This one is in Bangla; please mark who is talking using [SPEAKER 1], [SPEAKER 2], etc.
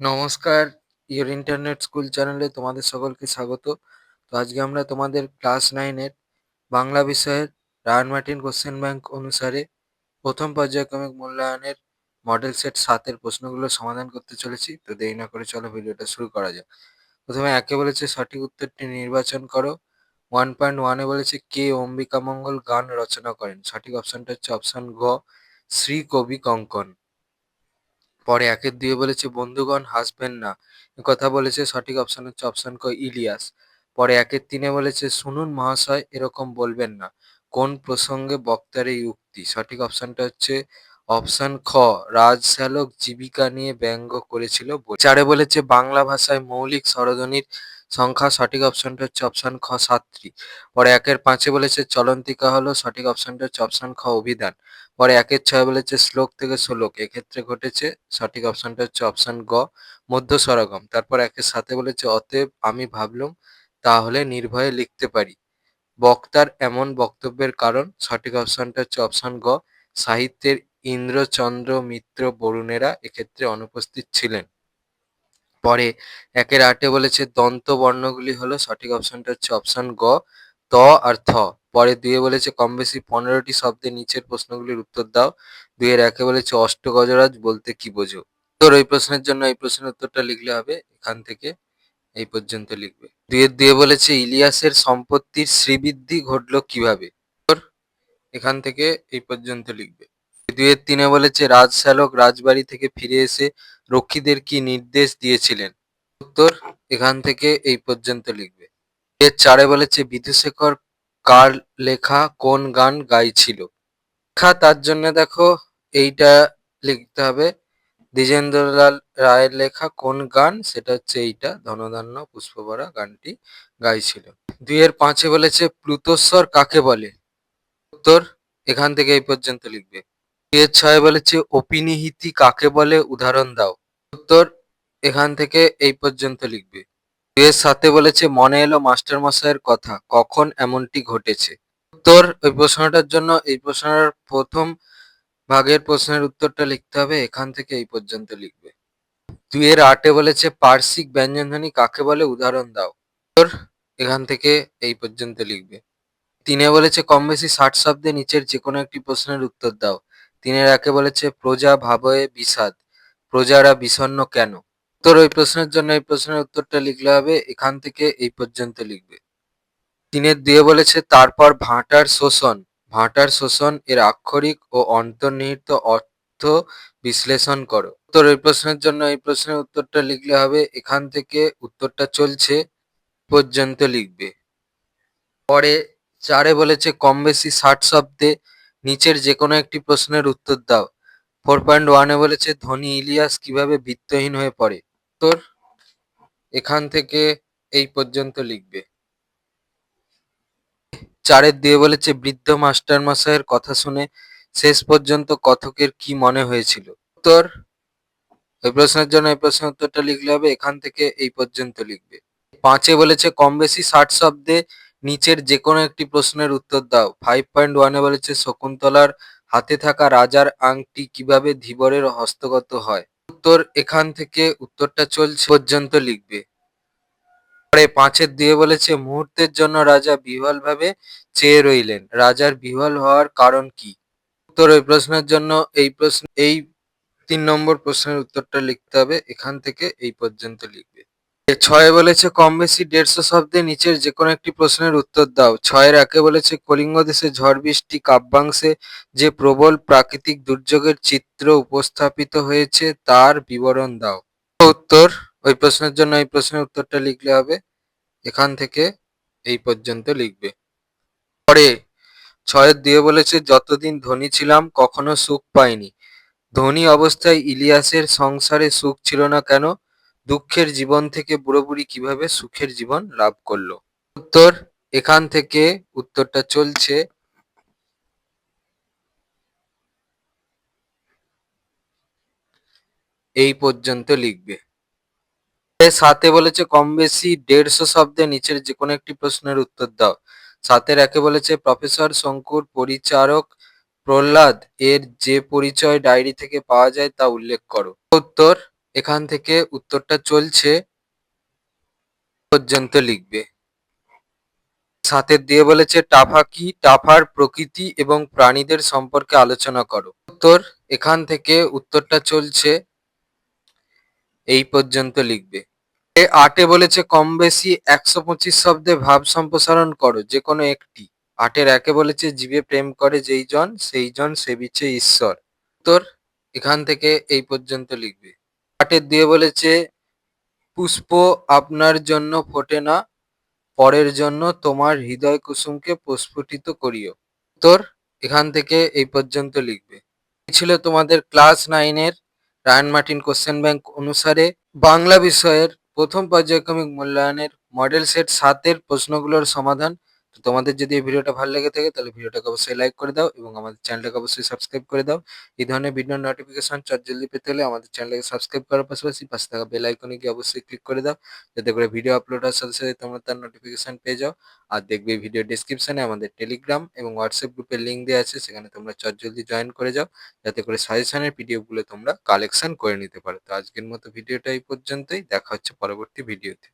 [SPEAKER 1] নমস্কার, ইওর ইন্টারনেট স্কুল চ্যানেলে তোমাদের সকলকে স্বাগত। তো আজকে আমরা তোমাদের ক্লাস 9 এর বাংলা বিষয়ের রায়ন মার্টিন কোশ্চেন ব্যাংক অনুসারে প্রথম পর্যায়ক্রমিক মূল্যায়নের মডেল সেট 7 এর প্রশ্নগুলো সমাধান করতে চলেছি। তো দেরি না করে চলো ভিডিওটা শুরু করা যাক। প্রথমে একে বলেছে সঠিক উত্তরটি নির্বাচন করো। 1.1 এ বলেছে কে অম্বিকামঙ্গল গান রচনা করেন? সঠিক অপশনটা হচ্ছে অপশন ঘ, শ্রী কবি কঙ্কন। পরে 1-2 বলেছে বন্ধুগণ হাসবেন না, একথা বলেছে সঠিক অপশন হচ্ছে অপশন ক ইলিয়াস। পরে 1-3 বলেছে শুনুন মহাশয় এরকম বলবেন না, কোন প্রসঙ্গে বক্তার এই উক্তি? সঠিক অপশনটা হচ্ছে অপশন খ, রাজশ্যালক জীবিকা নিয়ে ব্যঙ্গ করেছিল বলে। 4 বলেছে বাংলা ভাষায় মৌলিক স্বরধ্বনির সংখ্যা, সঠিক অপশনটা হচ্ছে অপশন খ 7টি। পরে 1-5 বলেছে চলন্তিকা হলো, সঠিক অপশনটা হচ্ছে অপশন খ অভিধান। পরে 1-6 বলেছে শ্লোক থেকে শ্লোক এক্ষেত্রে ঘটেছে, সঠিক অপশনটা হচ্ছে অপশন গ মধ্য স্বরগম। তারপর 1-7 বলেছে অতএব আমি ভাবলুম তাহলে নির্ভয়ে লিখতে পারি, বক্তার এমন বক্তব্যের কারণ? সঠিক অপশনটা হচ্ছে অপশন গ সাহিত্যের ইন্দ্রচন্দ্র মিত্র বরুণেরা এক্ষেত্রে অনুপস্থিত ছিলেন। পরে 1-8 বলেছে দন্ত বর্ণগুলি হলো, সঠিক অপশনটা হচ্ছে অপশন গ ত আর থ। পরে 2 বলেছে কম বেশি 15টি শব্দে নিচের প্রশ্নগুলির উত্তর দাও। 2-1 বলেছে অষ্টগজরাজ বলতে কি বোঝো? তোর ওই প্রশ্নের জন্য এই প্রশ্নের উত্তরটা লিখলে হবে, এখান থেকে এই পর্যন্ত লিখবে। 2 বলেছে ইলিয়াসের সম্পত্তির শ্রীবৃদ্ধি ঘটলো কিভাবে? তোর এখান থেকে এই পর্যন্ত লিখবে। 2-3 বলেছে রাজশ্যালক রাজবাড়ি থেকে ফিরে এসে রক্ষীদের কি নির্দেশ দিয়েছিলেন? উত্তর এখান থেকে এই পর্যন্ত লিখবে। 4 বলেছে বিধুশেখর কার লেখা কোন গান গাইছিল? লেখা তার জন্য দেখো এইটা লিখতে হবে, দ্বিজেন্দ্রলাল রায়ের লেখা কোন গান, সেটা হচ্ছে এইটা ধনধান্য পুষ্পভরা গানটি গাইছিল। 2-5 বলেছে প্লুতোস্বর কাকে বলে? উত্তর এখান থেকে এই পর্যন্ত লিখবে। 2-6 বলেছে অপিনিহিতি কাকে বলে উদাহরণ দাও? উত্তর এখান থেকে এই পর্যন্ত লিখবে। 2-7 বলেছে মনে এলো মাস্টারমশাইয়ের কথা, কখন এমনটি ঘটেছে? উত্তর ওই প্রশ্নটার জন্য এই প্রশ্নের প্রথম ভাগের প্রশ্নের উত্তরটা লিখতে হবে, এখান থেকে এই পর্যন্ত লিখবে। 2-8 বলেছে পার্শ্বিক ব্যঞ্জনধ্বনি কাকে বলে উদাহরণ দাও? উত্তর এখান থেকে এই পর্যন্ত লিখবে। 3 বলেছে কম বেশি 60 শব্দে নিচের যে কোনো একটি প্রশ্নের উত্তর দাও। 3-1 বলেছে প্রজা ভাবয়ে বিষাদ, প্রজারা বিষণ্ণ কেন? উত্তর ওই প্রশ্নের জন্য এই প্রশ্নের উত্তরটা লিখলে হবে, এখান থেকে এই পর্যন্ত লিখবে। 3-2 বলেছে তারপর ভাঁটার শোষণ, ভাঁটার শোষণ এর আক্ষরিক ও অন্তর্নিহিত অর্থ বিশ্লেষণ করো। উত্তর এই প্রশ্নের জন্য এই প্রশ্নের উত্তরটা লিখলে হবে, এখান থেকে উত্তরটা চলছে পর্যন্ত লিখবে। পরে 4 বলেছে কম বেশি 60 শব্দে নিচের যে কোনো একটি প্রশ্নের উত্তর দাও। 4.1 বলেছে ধনী ইলিয়াস কিভাবে বিত্তহীন হয়ে পড়ে? উত্তর এখান থেকে এই পর্যন্ত লিখবে। 4-2 বলেছে বৃদ্ধ মাস্টারমশাইয়ের কথা শুনে শেষ পর্যন্ত কথকের কি মনে হয়েছিল? উত্তর ওই প্রশ্নের জন্য এই প্রশ্নের উত্তরটা লিখলে হবে, এখান থেকে এই পর্যন্ত লিখবে। 5 বলেছে কম বেশি 60 শব্দে নিচের যে কোনো একটি প্রশ্নের উত্তর দাও। 5.1 বলেছে শকুন্তলার হাতে থাকা রাজার আংটি কিভাবে ধীবরের হস্তগত হয়? উত্তর এখান থেকে উত্তরটা চলছে পর্যন্ত লিখবে। পরে 5-2 বলেছে মুহূর্তের জন্য রাজা বিহ্বল ভাবে চেয়ে রইলেন, রাজার বিহ্বল হওয়ার কারণ কি? উত্তর ওই প্রশ্নের জন্য এই 3 নম্বর প্রশ্নের উত্তরটা লিখতে হবে, এখান থেকে এই পর্যন্ত লিখবে। 6 বলেছে কম বেশি 150 শব্দে নিচের যে কোনো একটি প্রশ্নের উত্তর দাও। 6-1 বলেছে কলিঙ্গ দেশে ঝড় বৃষ্টি কাব্যাংশে যে প্রবল প্রাকৃতিক দুর্যোগের চিত্র উপস্থাপিত হয়েছে তার বিবরণ দাও। উত্তর ওই প্রশ্নের জন্য এই প্রশ্নের উত্তরটা লিখলে হবে, এখান থেকে এই পর্যন্ত লিখবে। পরে 6-2 বলেছে যতদিন ধনী ছিলাম কখনো সুখ পাইনি, ধনী অবস্থায় ইলিয়াসের সংসারে সুখ ছিল না কেন? দুঃখের জীবন থেকে পুরোপুরি কিভাবে সুখের জীবন লাভ করলো? উত্তর এখান থেকে উত্তরটা চলছে এই পর্যন্ত লিখবে। 7 বলেছে কম বেশি 150 শব্দে নিচের যে কোনো একটি প্রশ্নের উত্তর দাও। 7-1 বলেছে প্রফেসর শঙ্কুর পরিচারক প্রহ্লাদ এর যে পরিচয় ডায়েরি থেকে পাওয়া যায় তা উল্লেখ করো। উত্তর এখান থেকে উত্তরটা চলছে পর্যন্ত লিখবে। 7 দিয়ে বলেছে টাফা কি? টাফার প্রকৃতি এবং প্রাণীদের সম্পর্কে আলোচনা করো। উত্তর, এখান থেকে উত্তরটা চলছে এই পর্যন্ত লিখবে। 8 বলেছে কম বেশি 125 শব্দে ভাব সম্প্রসারণ করো যে কোনো একটি। 8 1 বলেছে জীবে প্রেম করে যেই জন সেই জন সেবিছে ঈশ্বর। উত্তর, এখান থেকে এই পর্যন্ত লিখবে। 8 2 বলেছে পুষ্প আপনার জন্য ফোটে না, পরের জন্য তোমার হৃদয় কুসুমকে প্রস্ফুটিত করিও। উত্তর, এখান থেকে এই পর্যন্ত লিখবে। এই ছিল তোমাদের ক্লাস 9 এর রায়ান মার্টিন কোশ্চেন ব্যাংক অনুসারে বাংলা বিষয়ের প্রথম পর্যায়ক্রমিক মূল্যায়নের মডেল সেট 7 এর প্রশ্নগুলোর সমাধান। তো তোমাদের যদি এই ভিডিওটা ভালো লেগে থাকে তাহলে ভিডিওটাকে অবশ্যই লাইক করে দাও এবং আমাদের চ্যানেলটাকে অবশ্যই সাবস্ক্রাইব করে দাও। এই ধরনের ভিডিও নোটিফিকেশন জলদি পেতে হলে আমাদের চ্যানেলটাকে সাবস্ক্রাইব করার পাশাপাশি পাশে থাকা বেল আইকনে গিয়ে অবশ্যই ক্লিক করে দাও, যাতে করে ভিডিও আপলোড হওয়ার সাথে সাথে তোমরা তার নোটিফিকেশন পেয়ে যাও। আর দেখবে ভিডিও ডেসক্রিপশনে আমাদের টেলিগ্রাম এবং হোয়াটসঅ্যাপ গ্রুপের লিঙ্ক দেওয়া আছে, সেখানে তোমরা জলদি জয়েন করে যাও, যাতে করে সাজেশনের পিডিএফ গুলো তোমরা কালেকশন করে নিতে পারো। তো আজকের মতো ভিডিওটা এই পর্যন্তই, দেখা হচ্ছে পরবর্তী ভিডিওতে।